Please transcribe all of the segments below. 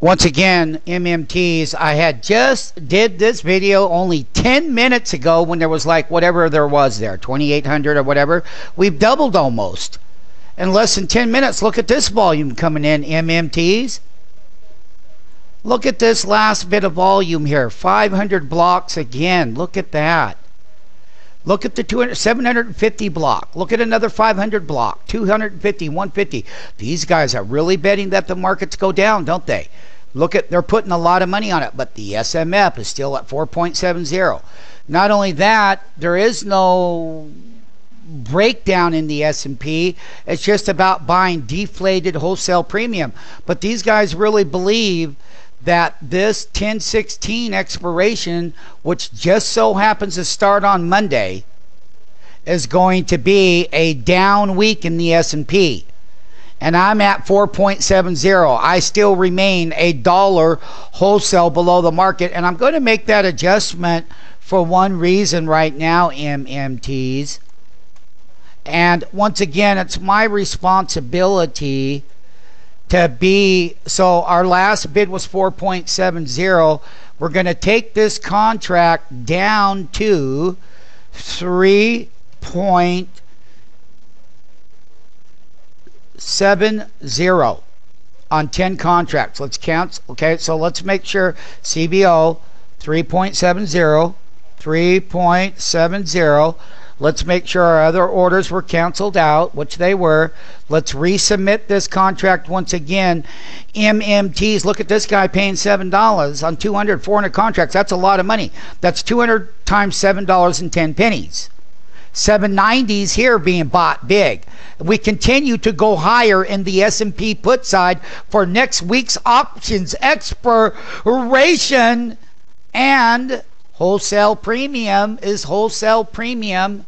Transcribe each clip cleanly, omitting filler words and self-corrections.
Once again, MMTs, I had just did this video only 10 minutes ago when there was like whatever there was there, 2,800 or whatever. We've doubled almost in less than 10 minutes. Look at this volume coming in, MMTs. Look at this last bit of volume here, 500 blocks again. Look at that. Look at the 750 block. Look at another 500 block, 250, 150. These guys are really betting that the markets go down, don't they? Look at, they're putting a lot of money on it, but the SMF is still at 4.70. Not only that, there is no breakdown in the S&P. It's just about buying deflated wholesale premium. But these guys really believe that this 10/16 expiration, which just so happens to start on Monday, is going to be a down week in the S&P. And I'm at 4.70. I still remain $1 wholesale below the market, and I'm going to make that adjustment for one reason right now, MMTs. And once again, it's my responsibility to be, so our last bid was 4.70. We're going to take this contract down to 3.70 on 10 contracts. Let's count. Okay, so let's make sure CBO 3.70, 3.70. Let's make sure our other orders were canceled out, which they were. Let's resubmit this contract once again. MMTs, look at this guy paying $7 on 200, 400 contracts. That's a lot of money. That's 200 times $7.10. 790s here being bought big. We continue to go higher in the S&P put side for next week's options expiration, and wholesale premium is wholesale premium.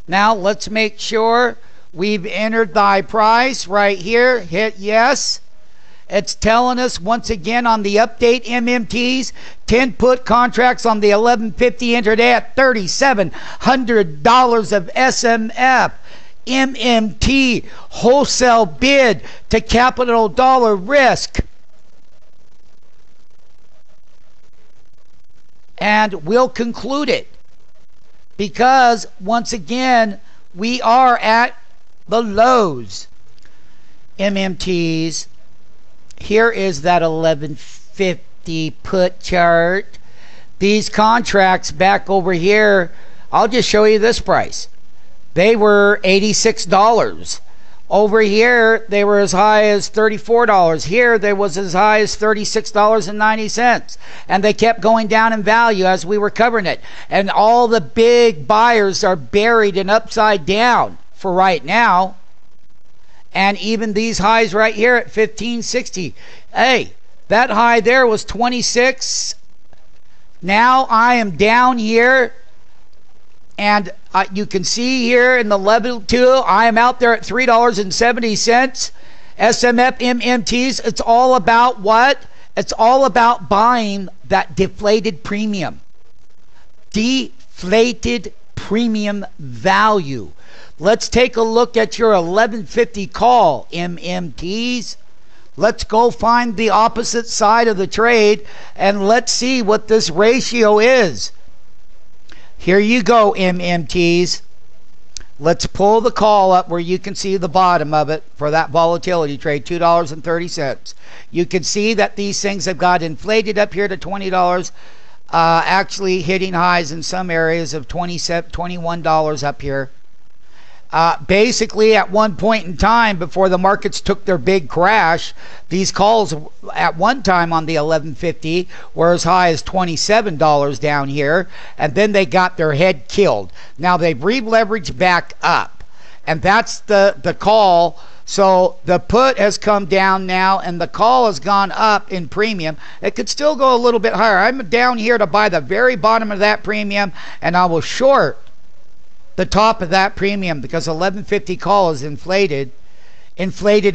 Now let's make sure we've entered thy price right here. Hit yes. It's telling us once again on the update, MMTs, 10 put contracts on the 1150 entered at $3,700 of SMF. MMT wholesale bid to capital dollar risk. And we'll conclude it because once again we are at the lows. MMTs, here is that 1150 put chart. These contracts back over here, I'll just show you this price. They were $86. Over here, they were as high as $34. Here, they was as high as $36.90. And they kept going down in value as we were covering it. And all the big buyers are buried and upside down for right now. And even these highs right here at 1560. Hey, that high there was 26. Now I am down here. And you can see here in the level 2, I am out there at $3.70. SMF MMTs, it's all about what? It's all about buying that deflated premium. Deflated premium value. Let's take a look at your 1150 call, MMTs. Let's go find the opposite side of the trade and let's see what this ratio is. Here you go, MMTs. Let's pull the call up where you can see the bottom of it for that volatility trade, $2.30. You can see that these things have got inflated up here to $20, actually hitting highs in some areas of $21 up here. Basically, at one point in time, before the markets took their big crash, these calls at one time on the 1150 were as high as $27 down here, and then they got their head killed. Now they've re-leveraged back up, and that's the call. So the put has come down now, and the call has gone up in premium. It could still go a little bit higher. I'm down here to buy the very bottom of that premium, and I will short the top of that premium because 1150 call is inflated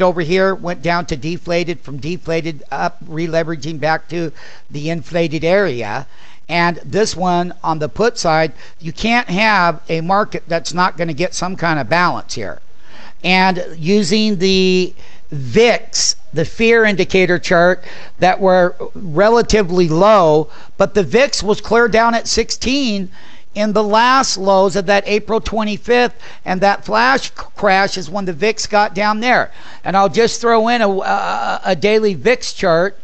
over here, went down to deflated, from deflated up, re-leveraging back to the inflated area. And this one on the put side, you can't have a market that's not going to get some kind of balance here. And using the VIX, the fear indicator chart, that were relatively low, but the VIX was clear down at 16 in the last lows of that April 25th, and that flash crash is when the VIX got down there. And I'll just throw in a daily VIX chart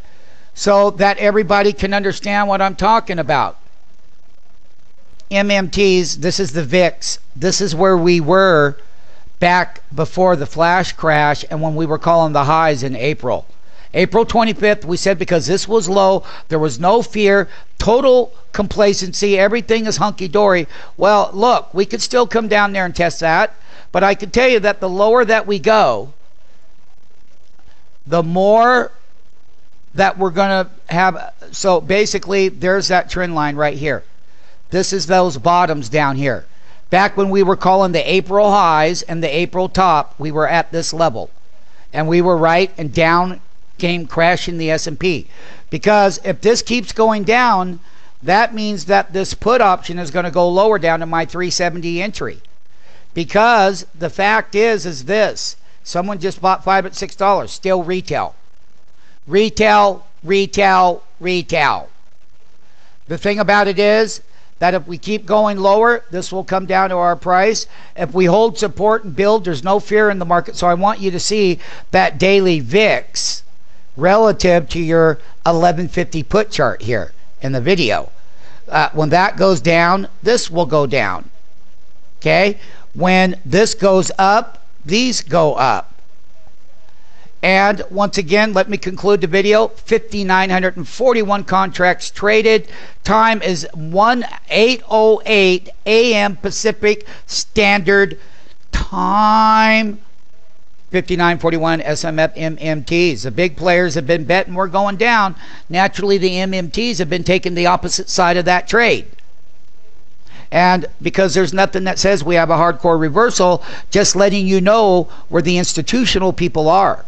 so that everybody can understand what I'm talking about. MMTs, this is the VIX. This is where we were back before the flash crash and when we were calling the highs in April. April 25th, we said because this was low, there was no fear, total complacency, everything is hunky-dory. Well, look, we could still come down there and test that, but I can tell you that the lower that we go, the more that we're going to have. So basically, there's that trend line right here. This is those bottoms down here. Back when we were calling the April highs and the April top, we were at this level. And we were right, and down came crashing the S&P. Because if this keeps going down, that means that this put option is going to go lower down to my 370 entry. Because the fact is this. Someone just bought 5 at $6, still retail. Retail, retail, retail. The thing about it is that if we keep going lower, this will come down to our price. If we hold support and build, there's no fear in the market. So I want you to see that daily VIX relative to your 1150 put chart here in the video. When that goes down, this will go down. Okay? When this goes up, these go up. And once again, let me conclude the video. 5,941 contracts traded. Time is 8:08 a.m. Pacific Standard Time. 5941 SMF MMTs. The big players have been betting we're going down. Naturally, the MMTs have been taking the opposite side of that trade. And because there's nothing that says we have a hardcore reversal, just letting you know where the institutional people are.